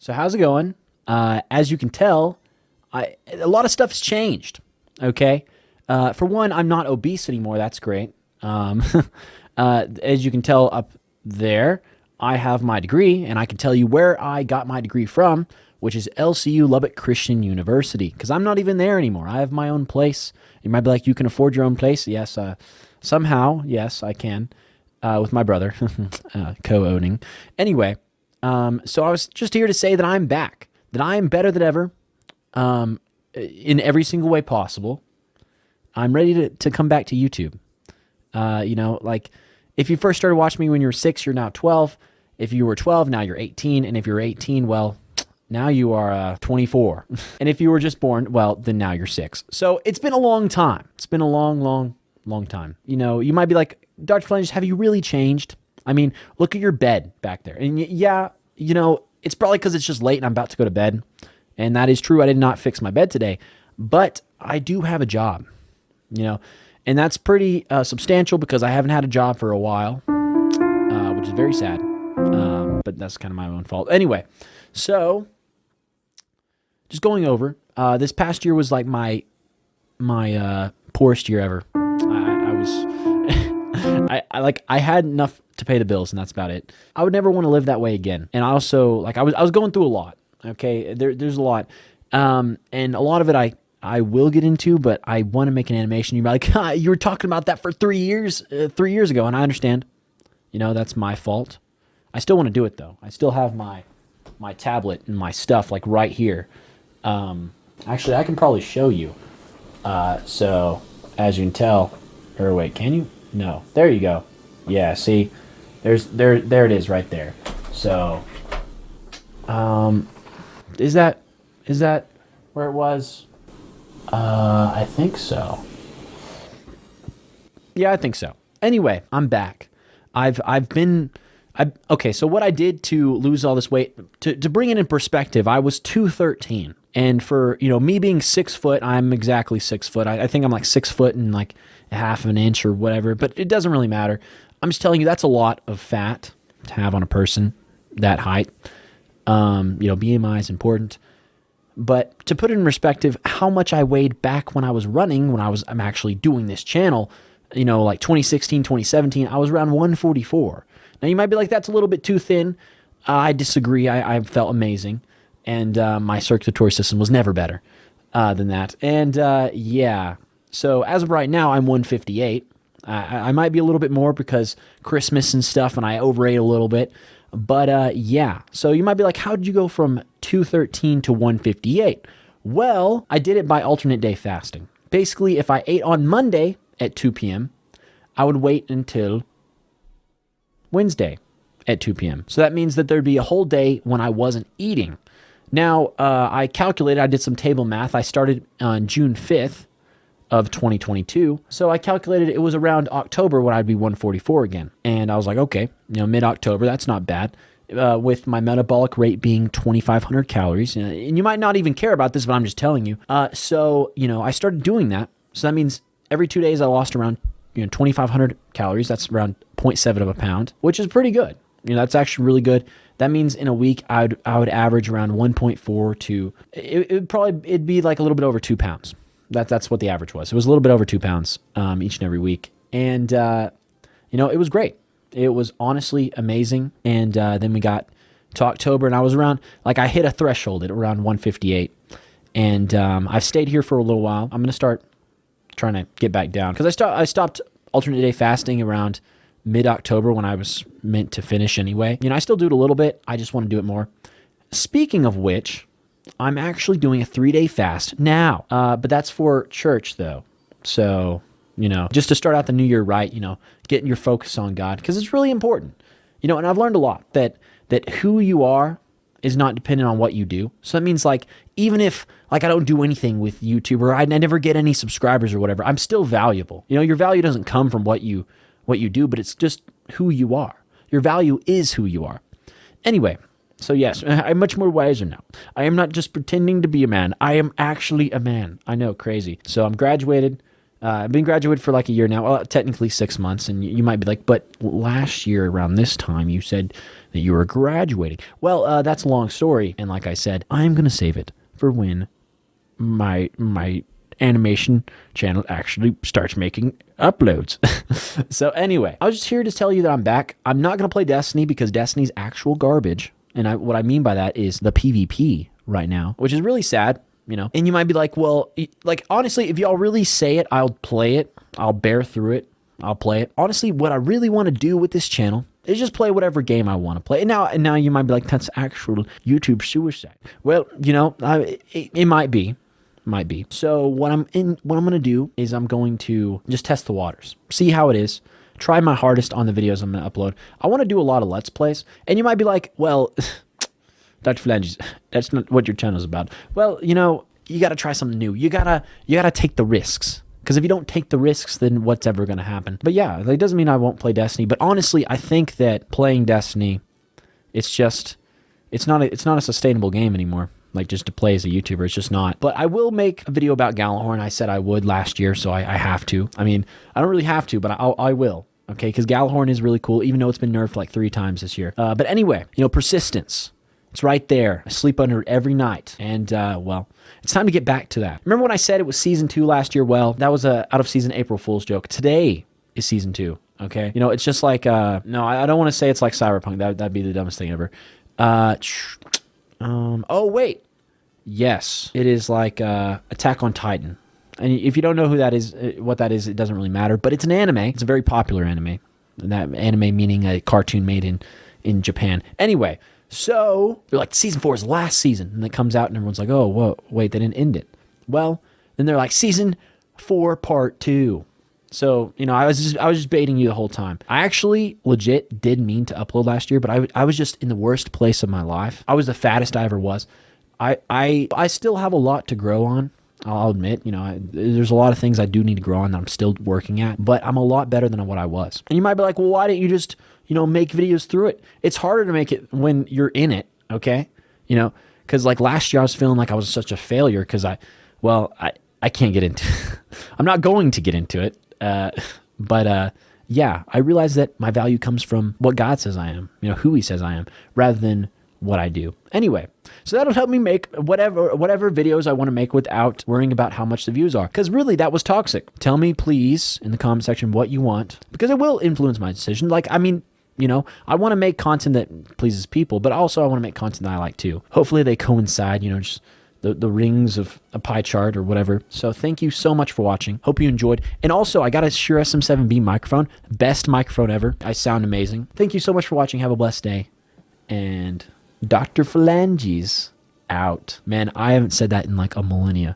So how's it going? As you can tell, a lot of stuff has changed. Okay. For one, I'm not obese anymore. That's great. As you can tell up there, I have my degree, and I can tell you where I got my degree from, which is LCU Lubbock Christian University, because I'm not even there anymore. I have my own place. You might be like, you can afford your own place? Yes. Somehow, yes, I can, with my brother, co-owning. Anyway, so I was just here to say that I'm back, that I am better than ever, in every single way possible. I'm ready to come back to YouTube. Like if you first started watching me when you were 6, you're now 12. If you were 12, now you're 18. And if you're 18, well, now you are 24. And if you were just born, well, then now you're 6. So it's been a long time. It's been a long, long, long time. You might be like, Dr. Phalanges, have you really changed? I mean, look at your bed back there. And yeah, it's probably because it's just late and I'm about to go to bed. And that is true. I did not fix my bed today. But I do have a job, and that's pretty substantial because I haven't had a job for a while, which is very sad. But that's kind of my own fault. Anyway, so just going over, this past year was like my poorest year ever. I had enough to pay the bills, and that's about it. I would never want to live that way again. And I also I was going through a lot. Okay, there's a lot, and a lot of it I will get into, but I want to make an animation. You're like, you were talking about that for 3 years ago, and I understand. That's my fault. I still want to do it though. I still have my tablet and my stuff like right here. Actually, I can probably show you. So as you can tell, or wait, can you? No, there you go. Yeah, see, there it is right there. So, is that where it was? I think so. Yeah, I think so. Anyway, I'm back. Okay, so what I did to lose all this weight, to bring it in perspective, I was 213. And for, me being 6 foot, I'm exactly 6 foot. I think I'm like 6 foot and like a half of an inch or whatever, but it doesn't really matter. I'm just telling you that's a lot of fat to have on a person that height. BMI is important. But to put it in perspective, how much I weighed back when I was running, I'm actually doing this channel, like 2016, 2017, I was around 144. Now you might be like, that's a little bit too thin. I disagree. I felt amazing. And my circulatory system was never better than that. And yeah, so as of right now, I'm 158. I might be a little bit more because Christmas and stuff, and I overate a little bit. But yeah, so you might be like, how did you go from 213 to 158? Well, I did it by alternate day fasting. Basically, if I ate on Monday at 2 p.m., I would wait until Wednesday at 2 p.m. So that means that there'd be a whole day when I wasn't eating. Now, I did some table math. I started on June 5th of 2022. So I calculated it was around October when I'd be 144 again. And I was like, okay, mid-October, that's not bad. With my metabolic rate being 2,500 calories. And you might not even care about this, but I'm just telling you. So I started doing that. So that means every 2 days I lost around 2,500 calories. That's around 0.7 of a pound, which is pretty good. That's actually really good. That means in a week I would average around 1.4 to it'd be like a little bit over 2 pounds. That's what the average was. It was a little bit over 2 pounds each and every week, and it was great. It was honestly amazing. And then we got to October, and I was around I hit a threshold at around 158, and I've stayed here for a little while. I'm gonna start trying to get back down because I stopped alternate day fasting around mid-October when I was meant to finish anyway. I still do it a little bit. I just want to do it more. Speaking of which, I'm actually doing a 3-day fast now, but that's for church though. So, just to start out the new year right, getting your focus on God, because it's really important. And I've learned a lot that who you are is not dependent on what you do. So that means even if I don't do anything with YouTube or I never get any subscribers or whatever, I'm still valuable. Your value doesn't come from what you do, but it's just who you are. Your value is who you are. Anyway, so yes, I'm much more wiser now. I am not just pretending to be a man. I am actually a man. I know, crazy. So I'm graduated. I've been graduated for like a year now, well, technically 6 months, and you might be like, but last year around this time you said that you were graduating. Well, that's a long story, and like I said, I'm going to save it for when my animation channel actually starts making uploads. So anyway, I was just here to tell you that I'm back. I'm not going to play Destiny because Destiny's actual garbage. And what I mean by that is the PvP right now, which is really sad, you know. And you might be like, well, like honestly, if y'all really say it, I'll play it. I'll bear through it. I'll play it. Honestly, what I really want to do with this channel is just play whatever game I want to play. And now you might be like, that's actual YouTube suicide. Well, you know, it might be. Might be. So what I'm going to do is I'm going to just test the waters, see how it is, try my hardest on the videos I'm going to upload. I want to do a lot of Let's Plays, and you might be like, well, Dr.phalanges, that's not what your channel's about. Well, you know, you got to try something new. You gotta take the risks, because if you don't take the risks, then what's ever going to happen? But yeah, it doesn't mean I won't play Destiny. But honestly, I think that playing Destiny, it's not a sustainable game anymore. Like just to play as a YouTuber, it's just not. But I will make a video about Gallahorn. I said I would last year, so I have to. I mean, I don't really have to, but I will. Okay, because Gallahorn is really cool, even though it's been nerfed like 3 times this year. But anyway, you know, persistence. It's right there. I sleep under it every night. And, well, it's time to get back to that. Remember when I said it was Season 2 last year? Well, that was a out-of-season April Fool's joke. Today is Season 2, okay? You know, it's just like, no, I don't want to say it's like Cyberpunk. That'd be the dumbest thing ever. Oh, wait. Yes, it is like Attack on Titan. And if you don't know who that is, what that is, it doesn't really matter. But it's an anime. It's a very popular anime. And that anime meaning a cartoon made in Japan. Anyway, so they're like, Season 4 is last season. And it comes out and everyone's like, oh, whoa, wait, they didn't end it. Well, then they're like, Season 4 Part 2. So, you know, I was just baiting you the whole time. I actually legit did mean to upload last year, but I was just in the worst place of my life. I was the fattest I ever was. I still have a lot to grow on. I'll admit, you know, there's a lot of things I do need to grow on that I'm still working at, but I'm a lot better than what I was. And you might be like, well, why didn't you just, you know, make videos through it? It's harder to make it when you're in it, okay? You know, because like last year I was feeling like I was such a failure because I can't get into I'm not going to get into it. But yeah, I realized that my value comes from what God says I am, you know, who he says I am, rather than what I do. Anyway, so that'll help me make whatever videos I want to make without worrying about how much the views are. Because really, that was toxic. Tell me, please, in the comment section what you want, because it will influence my decision. Like, I mean, you know, I want to make content that pleases people, but also I want to make content that I like too. Hopefully they coincide, you know, just the rings of a pie chart or whatever. So thank you so much for watching. Hope you enjoyed. And also, I got a Shure SM7B microphone. Best microphone ever. I sound amazing. Thank you so much for watching. Have a blessed day. And Dr.phalanges out. Man, I haven't said that in like a millennia.